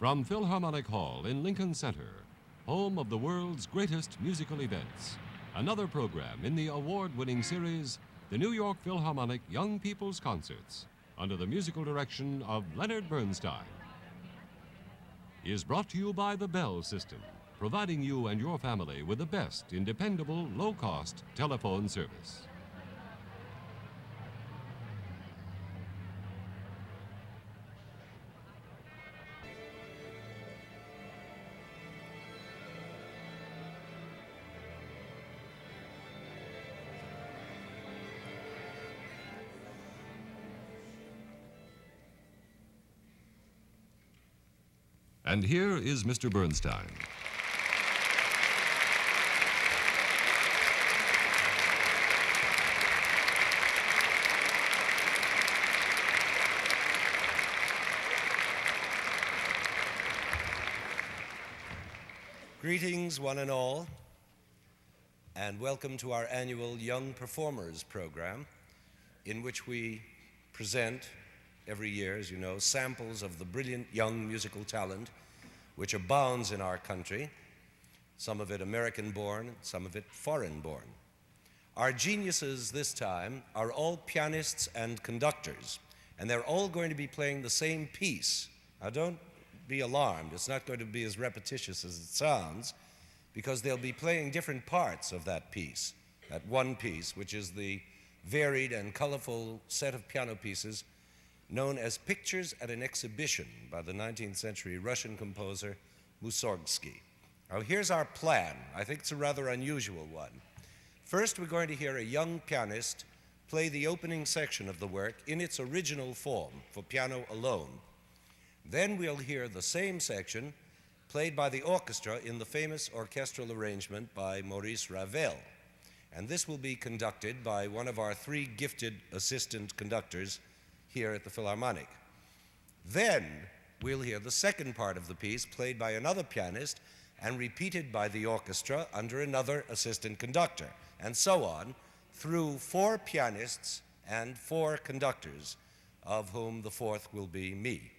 From Philharmonic Hall in Lincoln Center, home of the world's greatest musical events, another program in the award-winning series, the New York Philharmonic Young People's Concerts, under the musical direction of Leonard Bernstein, is brought to you by the Bell System, providing you and your family with the best in dependable, low-cost telephone service. And here is Mr. Bernstein. Greetings, one and all, and welcome to our annual Young Performers program, in which we present every year, as you know, samples of the brilliant young musical talent which abounds in our country, some of it American-born, some of it foreign-born. Our geniuses this time are all pianists and conductors, and they're all going to be playing the same piece. Now, don't be alarmed. It's not going to be as repetitious as it sounds, because they'll be playing different parts of that piece, that one piece, which is the varied and colorful set of piano pieces known as Pictures at an Exhibition by the 19th century Russian composer Mussorgsky. Now, here's our plan. I think it's a rather unusual one. First, we're going to hear a young pianist play the opening section of the work in its original form, for piano alone. Then we'll hear the same section played by the orchestra in the famous orchestral arrangement by Maurice Ravel. And this will be conducted by one of our three gifted assistant conductors here at the Philharmonic. Then we'll hear the second part of the piece played by another pianist and repeated by the orchestra under another assistant conductor, and so on through four pianists and four conductors, of whom the fourth will be me.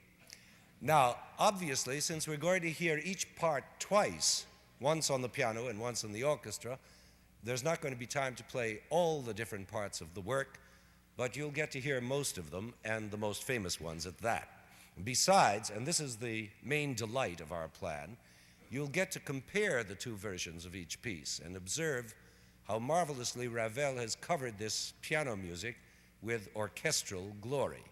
Now, obviously, since we're going to hear each part twice, once on the piano and once in the orchestra, there's not going to be time to play all the different parts of the work, but you'll get to hear most of them, and the most famous ones at that. Besides, and this is the main delight of our plan, you'll get to compare the two versions of each piece and observe how marvelously Ravel has covered this piano music with orchestral glory.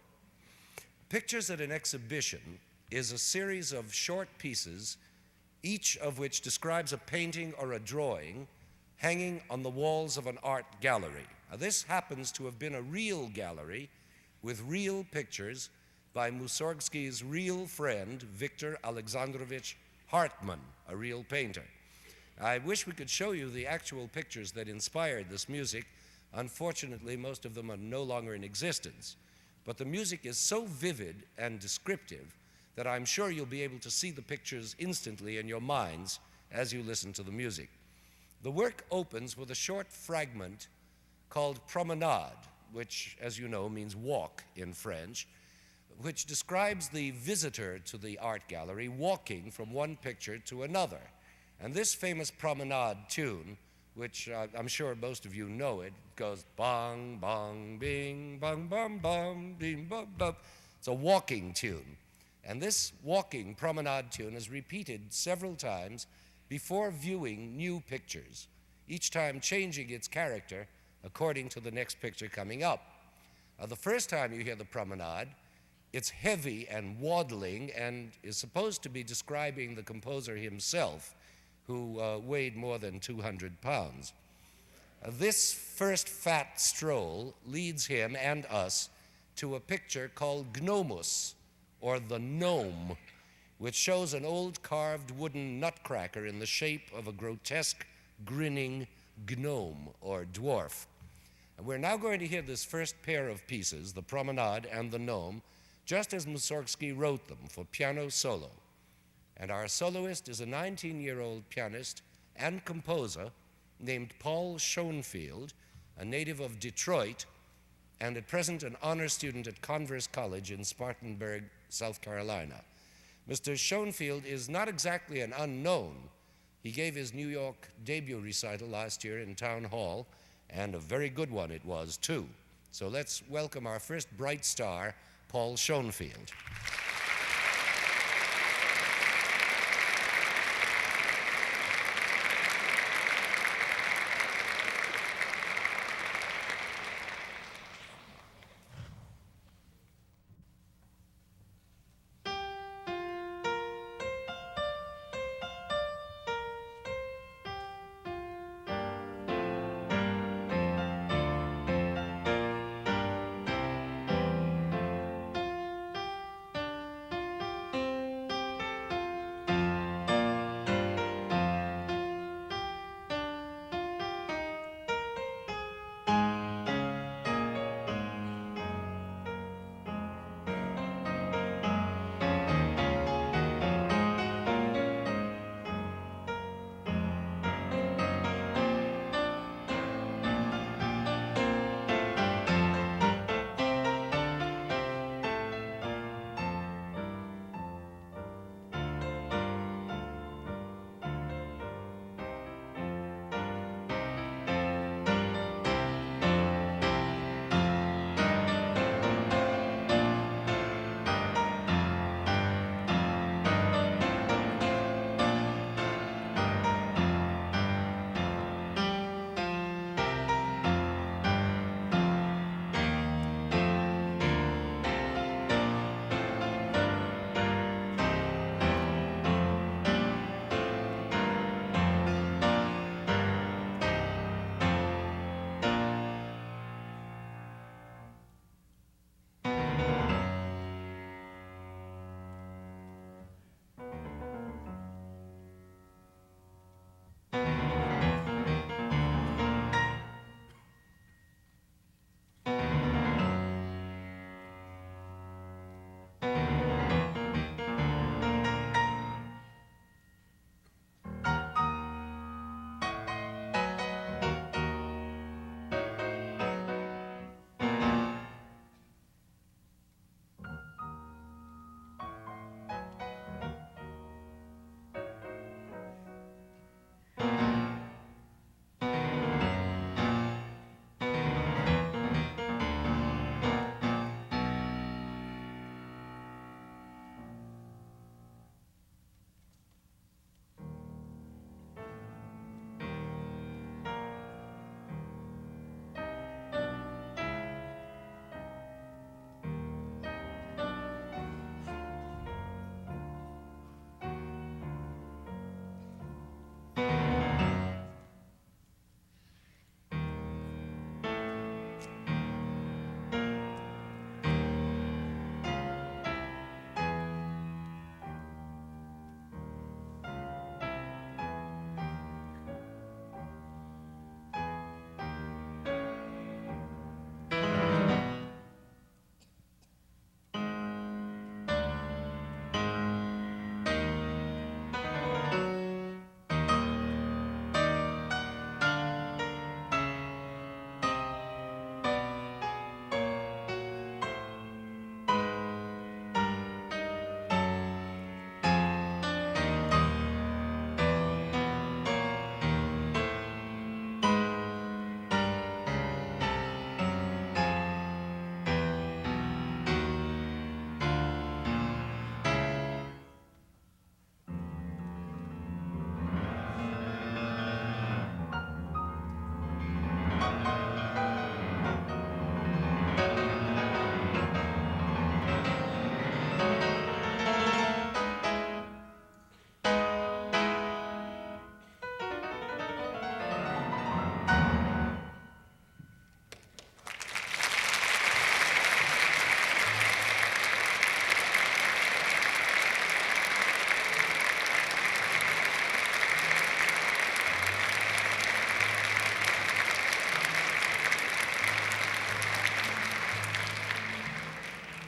Pictures at an Exhibition is a series of short pieces, each of which describes a painting or a drawing hanging on the walls of an art gallery. Now, this happens to have been a real gallery with real pictures by Mussorgsky's real friend, Victor Alexandrovich Houtmann, a real painter. I wish we could show you the actual pictures that inspired this music. Unfortunately, most of them are no longer in existence. But the music is so vivid and descriptive that I'm sure you'll be able to see the pictures instantly in your minds as you listen to the music. The work opens with a short fragment called Promenade, which, as you know, means walk in French, which describes the visitor to the art gallery walking from one picture to another. And this famous Promenade tune, which I'm sure most of you know it, goes bong, bong, bing, bong, bong, bong, bing, bong, bong. It's a walking tune. And this walking promenade tune is repeated several times before viewing new pictures, each time changing its character according to the next picture coming up. The first time you hear the promenade, it's heavy and waddling and is supposed to be describing the composer himself, who weighed more than 200 pounds. This first fat stroll leads him and us to a picture called Gnomus, or the gnome, which shows an old carved wooden nutcracker in the shape of a grotesque, grinning gnome or dwarf. And we're now going to hear this first pair of pieces, the Promenade and the Gnome, just as Mussorgsky wrote them, for piano solo. And our soloist is a 19-year-old pianist and composer named Paul Schoenfield, a native of Detroit, and at present an honor student at Converse College in Spartanburg, South Carolina. Mr. Schoenfield is not exactly an unknown. He gave his New York debut recital last year in Town Hall, and a very good one it was, too. So let's welcome our first bright star, Paul Schoenfield.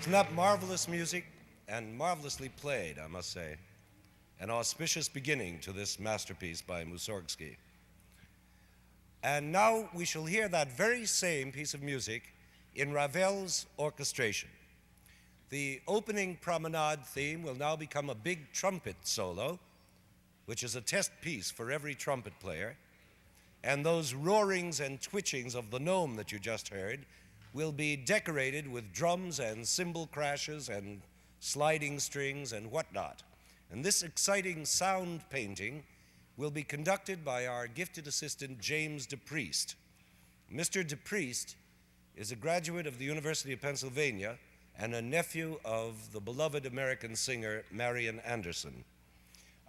Isn't that marvelous music and marvelously played, I must say? An auspicious beginning to this masterpiece by Mussorgsky. And now we shall hear that very same piece of music in Ravel's orchestration. The opening promenade theme will now become a big trumpet solo, which is a test piece for every trumpet player. And those roarings and twitchings of the gnome that you just heard will be decorated with drums and cymbal crashes and sliding strings and whatnot. And this exciting sound painting will be conducted by our gifted assistant, James Preist. Mr. Preist is a graduate of the University of Pennsylvania and a nephew of the beloved American singer Marian Anderson.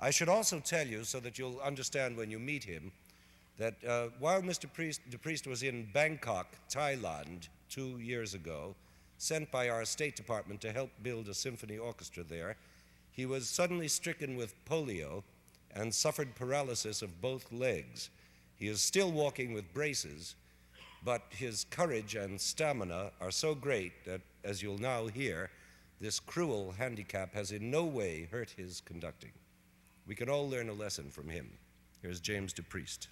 I should also tell you, so that you'll understand when you meet him, that while Mr. Preist was in Bangkok, Thailand, 2 years ago, sent by our State Department to help build a symphony orchestra there, he was suddenly stricken with polio and suffered paralysis of both legs. He is still walking with braces, but his courage and stamina are so great that, as you'll now hear, this cruel handicap has in no way hurt his conducting. We can all learn a lesson from him. Here's James Preist.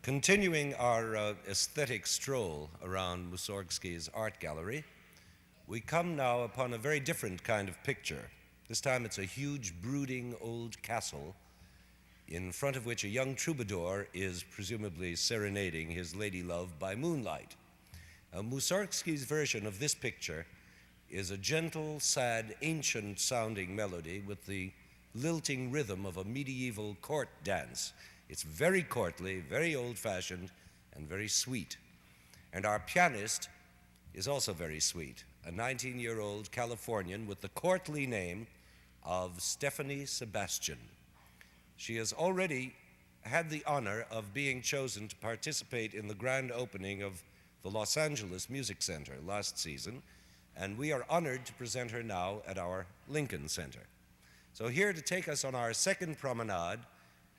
Continuing our aesthetic stroll around Mussorgsky's art gallery, we come now upon a very different kind of picture. This time it's a huge, brooding old castle in front of which a young troubadour is presumably serenading his lady love by moonlight. Mussorgsky's version of this picture is a gentle, sad, ancient-sounding melody with the lilting rhythm of a medieval court dance. It's very courtly, very old-fashioned, and very sweet. And our pianist is also very sweet, a 19-year-old Californian with the courtly name of Stepanie Sebastian. She has already had the honor of being chosen to participate in the grand opening of the Los Angeles Music Center last season, and we are honored to present her now at our Lincoln Center. So here to take us on our second promenade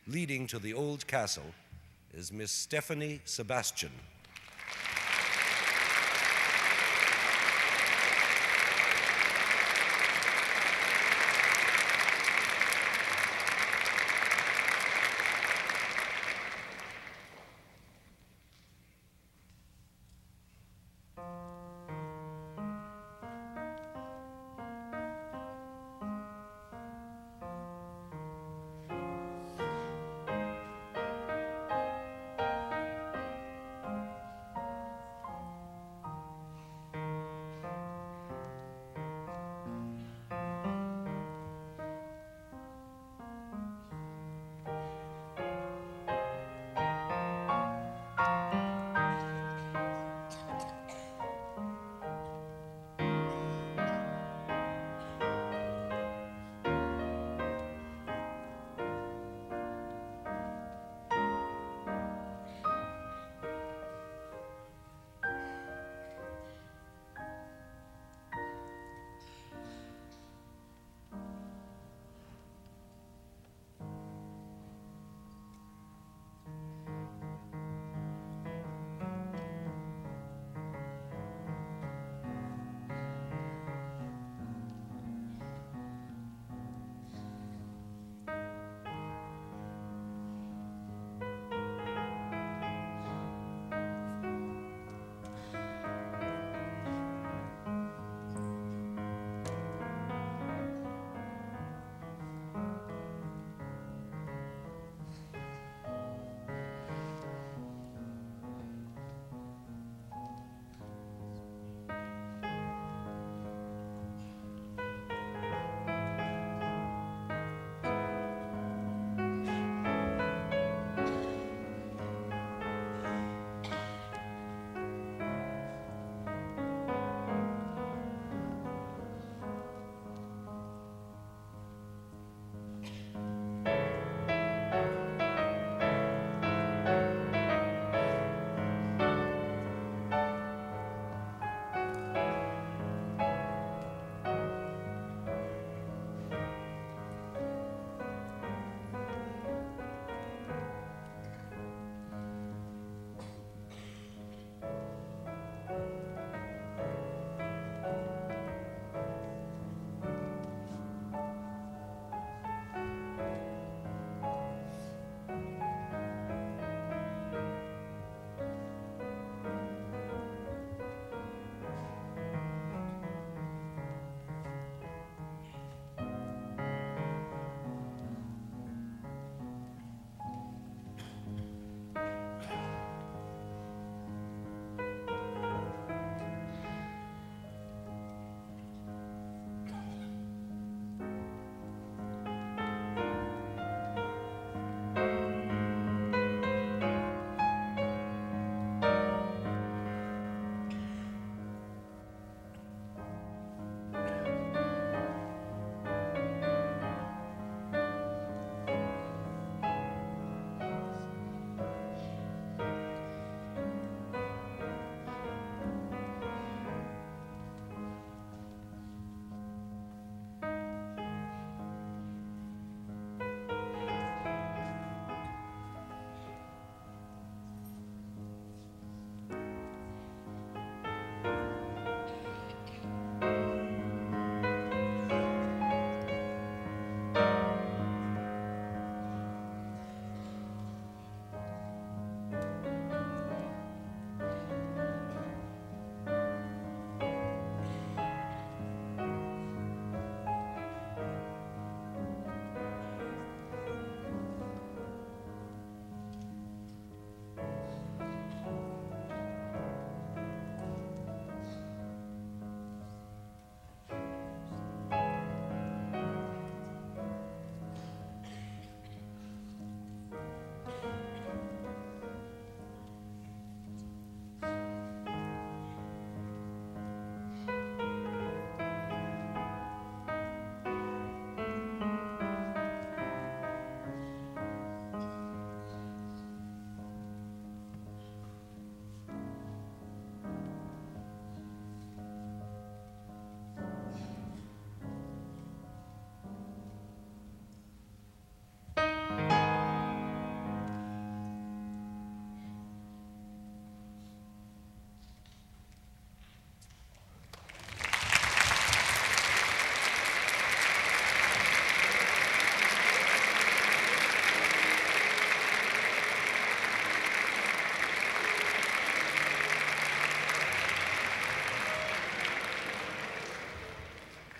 leading to the old castle is Miss Stepanie Sebastian.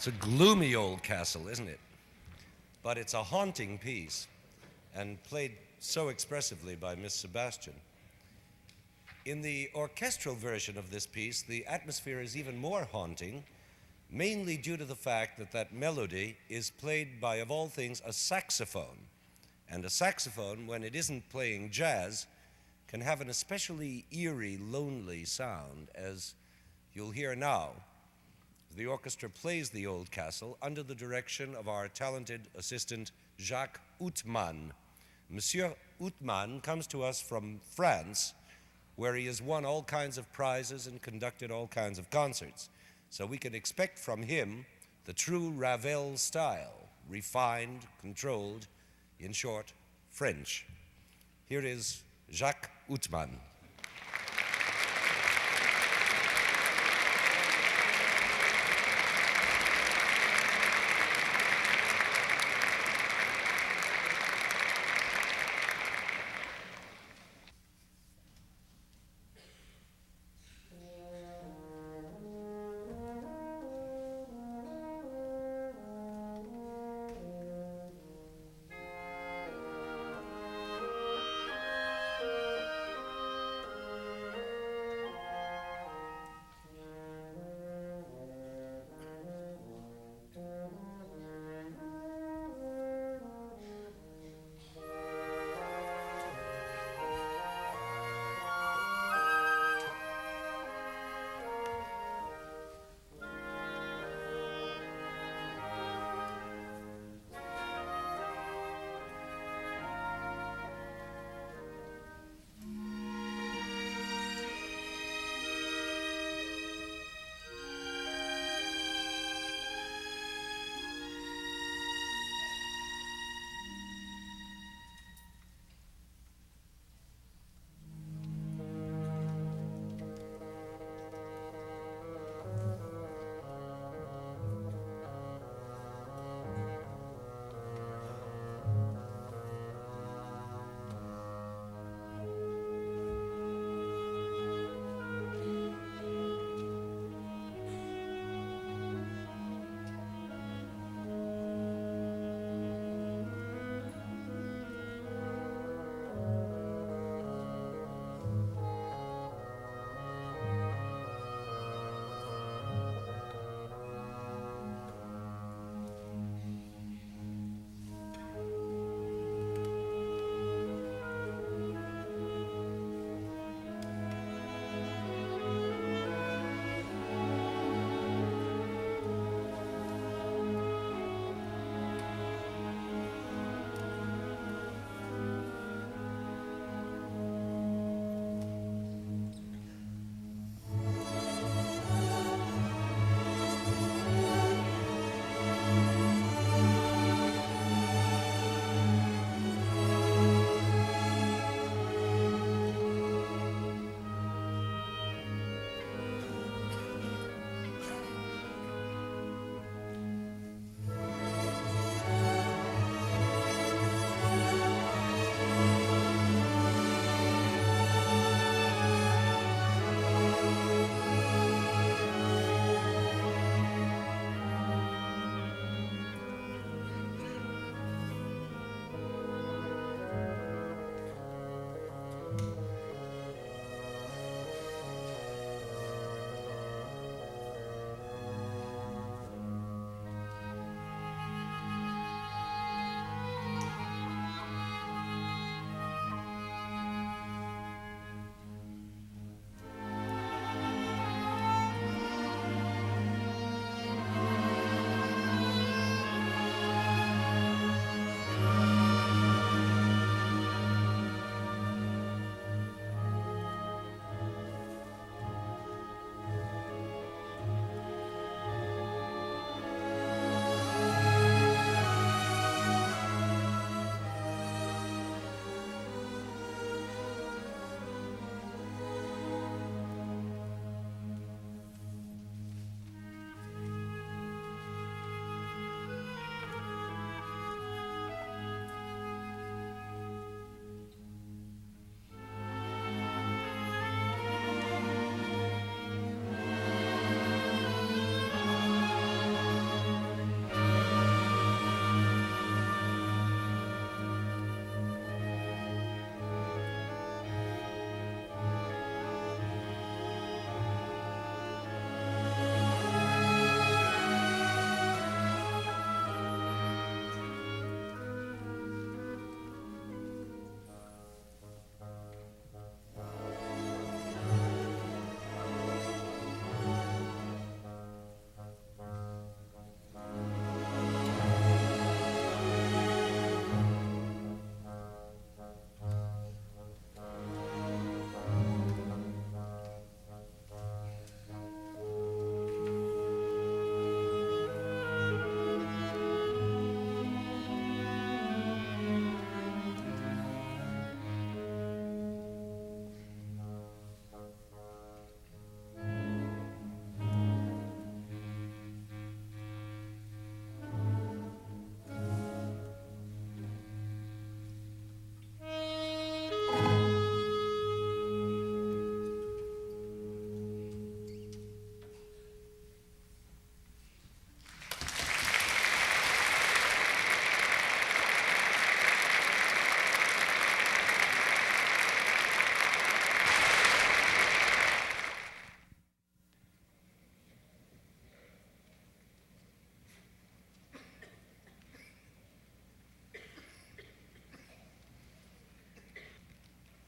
It's a gloomy old castle, isn't it? But it's a haunting piece and played so expressively by Miss Sebastian. In the orchestral version of this piece, the atmosphere is even more haunting, mainly due to the fact that that melody is played by, of all things, a saxophone. And a saxophone, when it isn't playing jazz, can have an especially eerie, lonely sound, as you'll hear now. The orchestra plays the old castle under the direction of our talented assistant, Jacques Houtmann. Monsieur Houtmann comes to us from France, where he has won all kinds of prizes and conducted all kinds of concerts. So we can expect from him the true Ravel style, refined, controlled, in short, French. Here is Jacques Houtmann.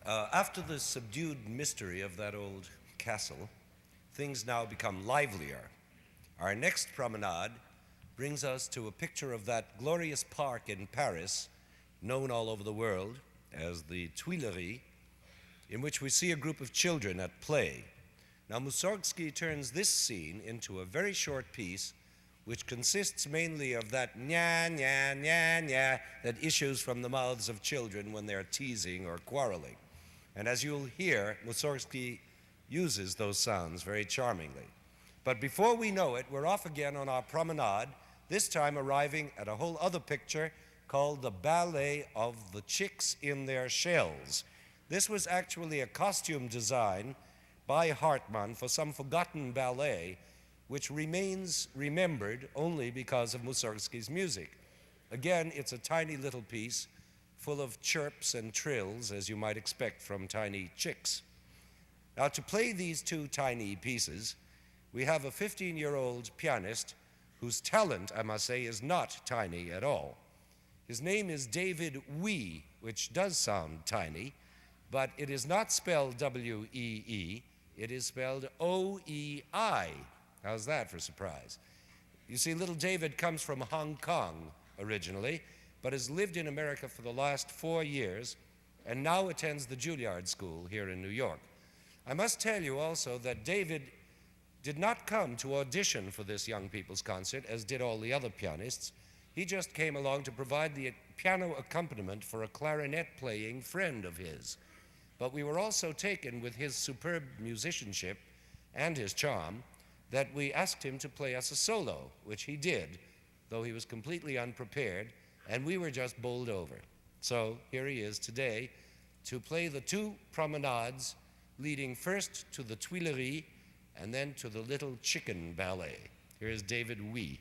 After the subdued mystery of that old castle, things now become livelier. Our next promenade brings us to a picture of that glorious park in Paris, known all over the world as the Tuileries, in which we see a group of children at play. Now, Mussorgsky turns this scene into a very short piece which consists mainly of that nya, nya, nya, nya that issues from the mouths of children when they're teasing or quarreling. And as you'll hear, Mussorgsky uses those sounds very charmingly. But before we know it, we're off again on our promenade, this time arriving at a whole other picture called the Ballet of the Chicks in Their Shells. This was actually a costume design by Houtmann for some forgotten ballet, which remains remembered only because of Mussorgsky's music. Again, it's a tiny little piece full of chirps and trills, as you might expect from tiny chicks. Now, to play these two tiny pieces, we have a 15-year-old pianist whose talent, I must say, is not tiny at all. His name is David Oei, which does sound tiny, but it is not spelled W-E-E, it is spelled O-E-I. How's that for surprise? You see, little David comes from Hong Kong originally, but has lived in America for the last 4 years, and now attends the Juilliard School here in New York. I must tell you also that David did not come to audition for this young people's concert, as did all the other pianists. He just came along to provide the piano accompaniment for a clarinet-playing friend of his. But we were also taken with his superb musicianship and his charm that we asked him to play us a solo, which he did, though he was completely unprepared, and we were just bowled over. So here he is today to play the two promenades leading first to the Tuileries and then to the Little Chicken Ballet. Here's David Oei.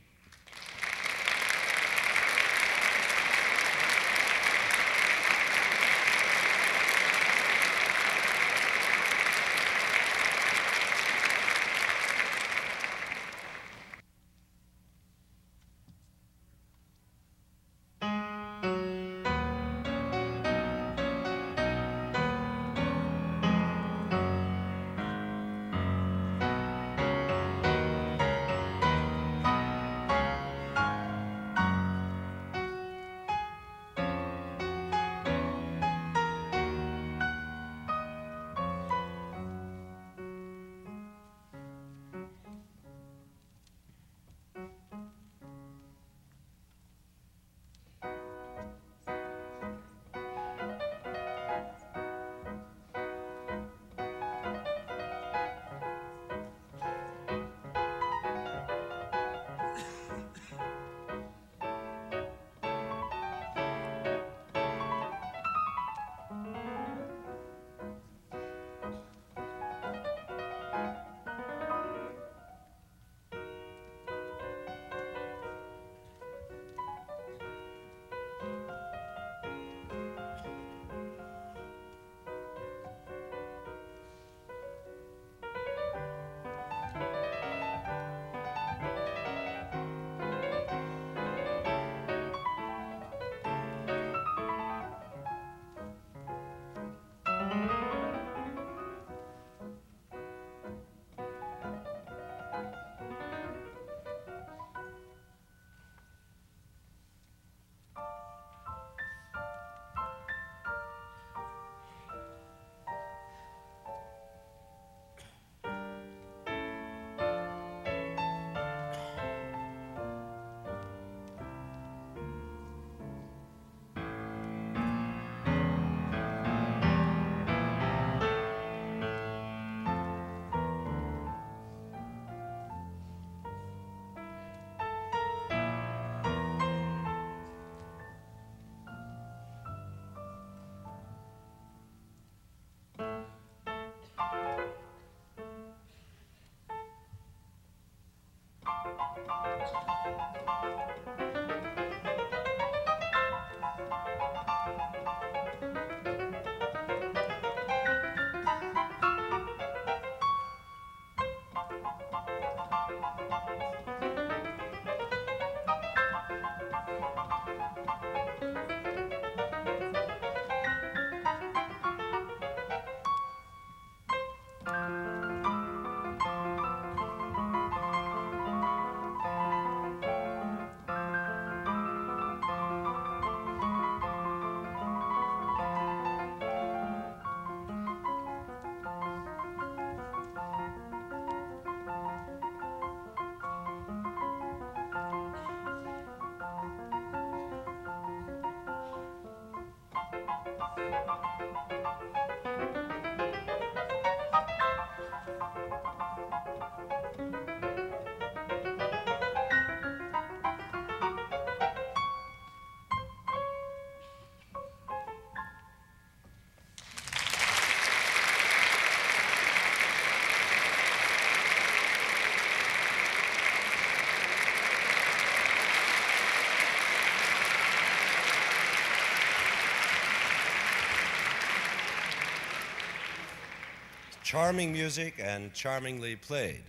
charming music and charmingly played.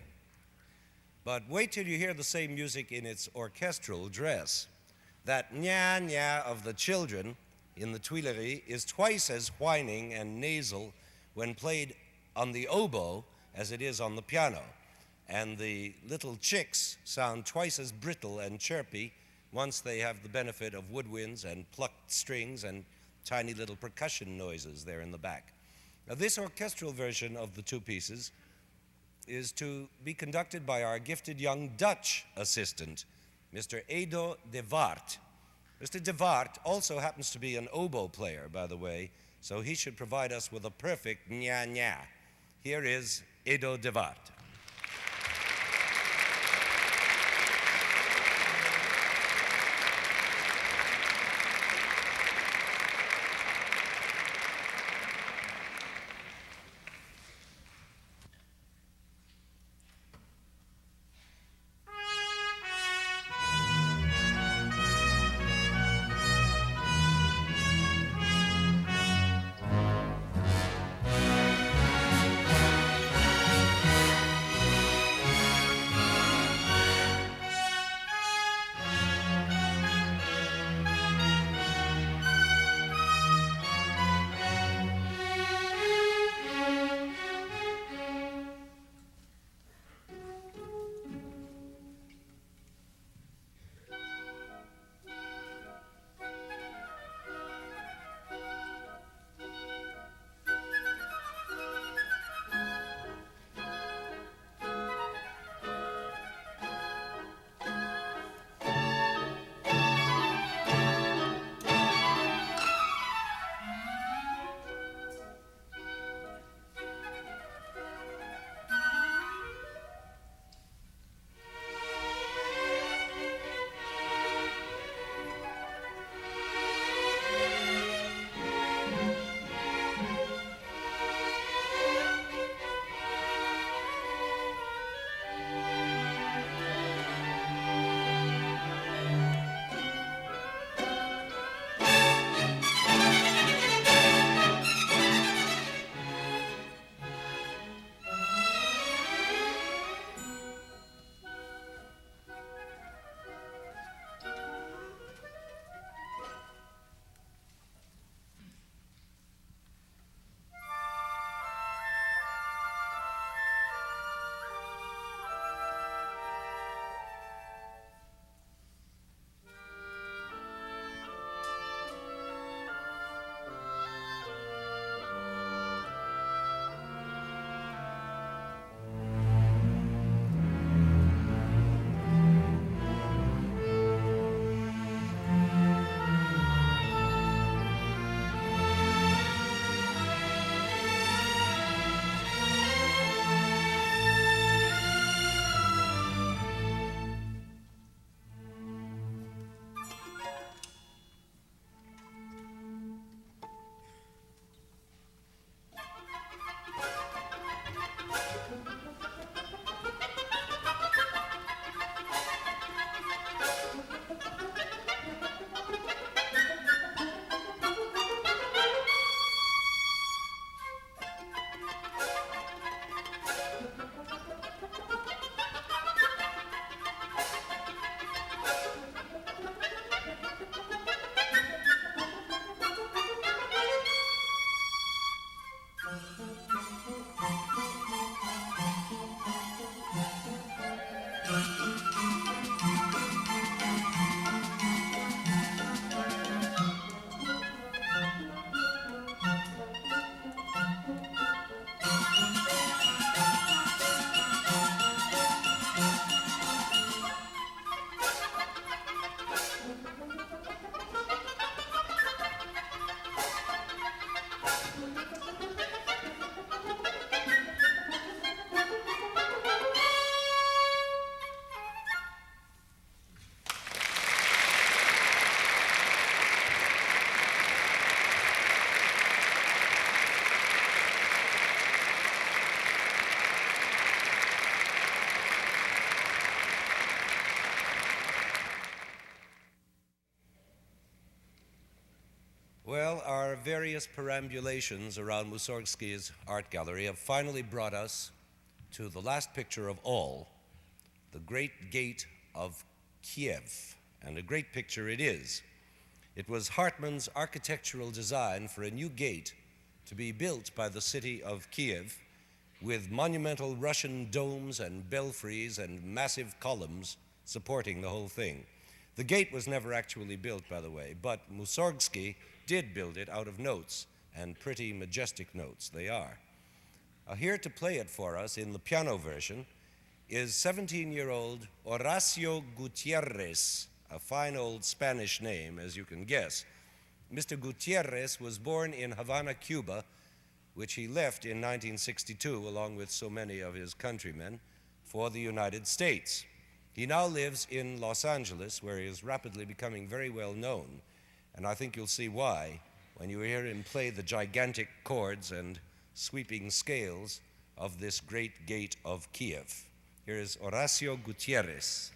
But wait till you hear the same music in its orchestral dress. That nya-nya of the children in the Tuileries is twice as whining and nasal when played on the oboe as it is on the piano. And the little chicks sound twice as brittle and chirpy once they have the benefit of woodwinds and plucked strings and tiny little percussion noises there in the back. Now, this orchestral version of the two pieces is to be conducted by our gifted young Dutch assistant, Mr. Edo de Waart. Mr. de Waart also happens to be an oboe player, by the way, so he should provide us with a perfect nya-nya. Here is Edo de Waart. our various perambulations around Mussorgsky's art gallery have finally brought us to the last picture of all, the Great Gate of Kiev, and a great picture it is. It was Houtmann's architectural design for a new gate to be built by the city of Kiev with monumental Russian domes and belfries and massive columns supporting the whole thing. The gate was never actually built, by the way, but Mussorgsky did build it out of notes, and pretty majestic notes they are. Here to play it for us in the piano version is 17-year-old Horacio Gutierrez, a fine old Spanish name, as you can guess. Mr. Gutierrez was born in Havana, Cuba, which he left in 1962, along with so many of his countrymen, for the United States. He now lives in Los Angeles, where he is rapidly becoming very well known, and I think you'll see why when you hear him play the gigantic chords and sweeping scales of this great gate of Kiev. Here is Horacio Gutierrez.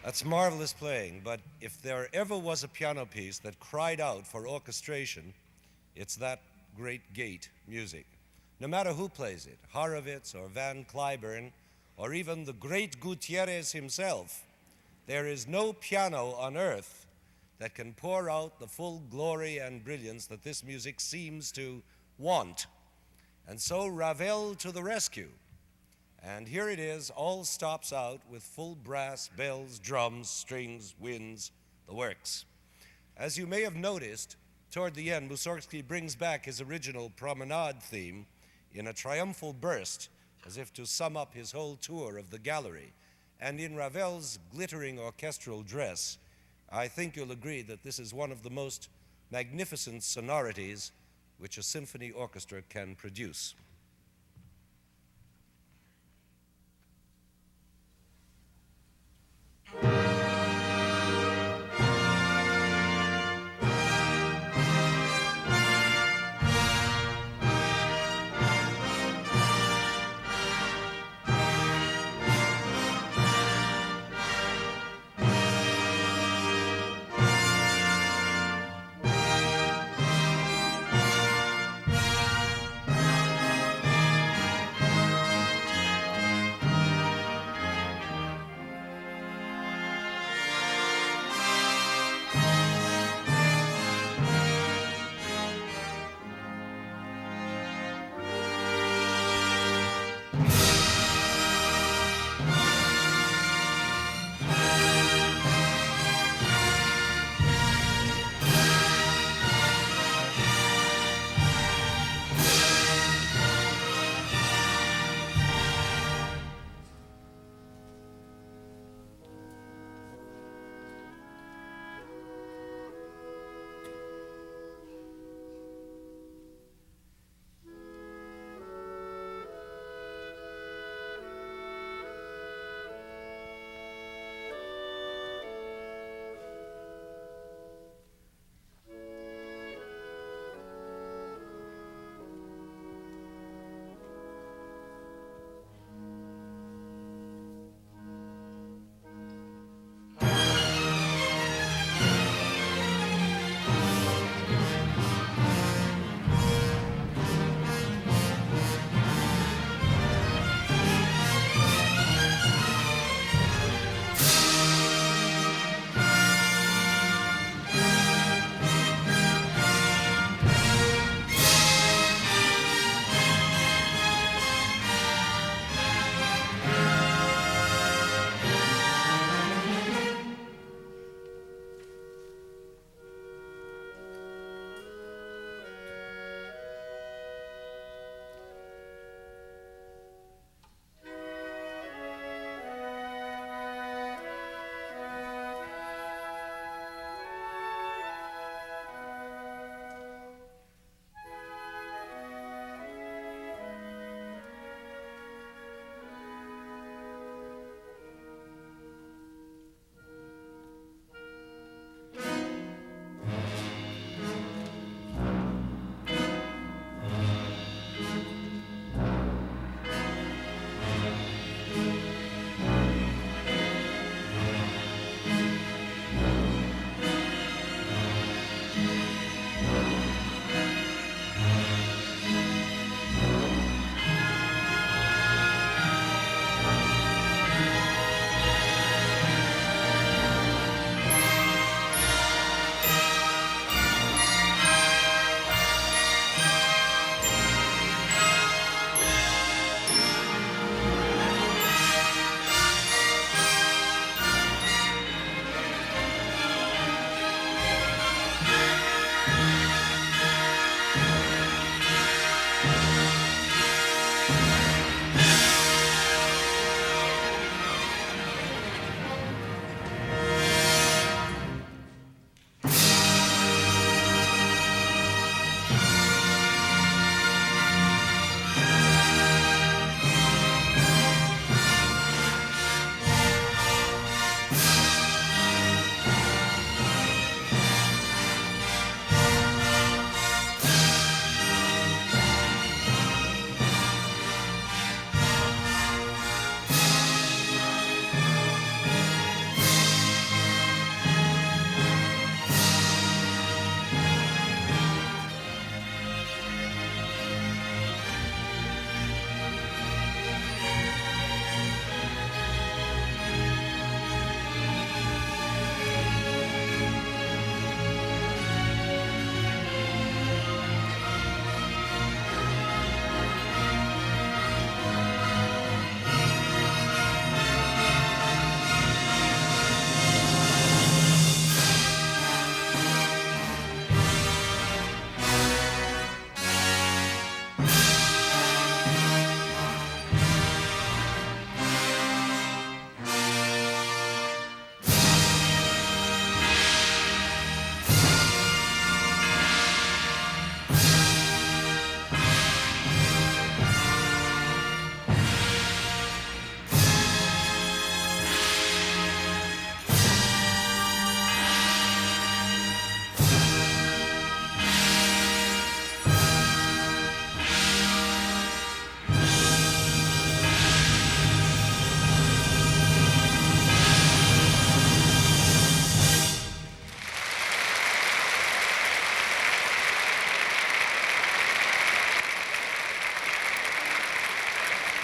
That's marvelous playing, but if there ever was a piano piece that cried out for orchestration, it's that great gate music. No matter who plays it, Horowitz or Van Cliburn, or even the great Gutierrez himself, there is no piano on earth that can pour out the full glory and brilliance that this music seems to want. And so Ravel to the rescue. And here it is, all stops out with full brass, bells, drums, strings, winds, the works. As you may have noticed, toward the end, Mussorgsky brings back his original promenade theme in a triumphal burst, as if to sum up his whole tour of the gallery. And in Ravel's glittering orchestral dress, I think you'll agree that this is one of the most magnificent sonorities which a symphony orchestra can produce.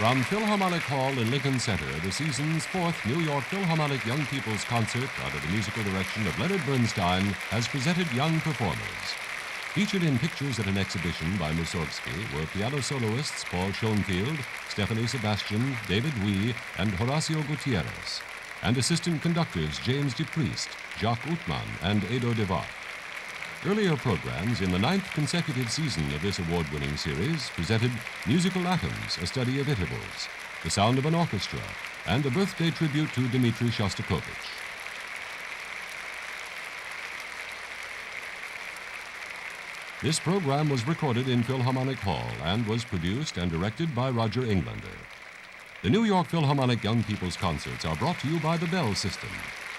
From Philharmonic Hall in Lincoln Center, the season's 4th New York Philharmonic Young People's Concert, under the musical direction of Leonard Bernstein, has presented young performers. Featured in pictures at an exhibition by Mussorgsky were piano soloists Paul Schoenfield, Stepanie Sebastian, David Oei and Horacio Gutierrez, and assistant conductors James de Preist, Jacques Houtmann, and Edo de Waart. Earlier programs in the 9th consecutive season of this award-winning series presented Musical Atoms, a study of intervals, The Sound of an Orchestra, and a birthday tribute to Dmitri Shostakovich. This program was recorded in Philharmonic Hall and was produced and directed by Roger Englander. The New York Philharmonic Young People's Concerts are brought to you by the Bell System.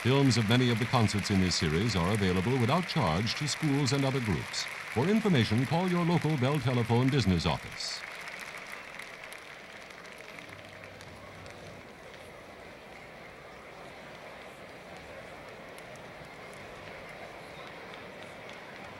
Films of many of the concerts in this series are available without charge to schools and other groups. For information, call your local Bell Telephone business office.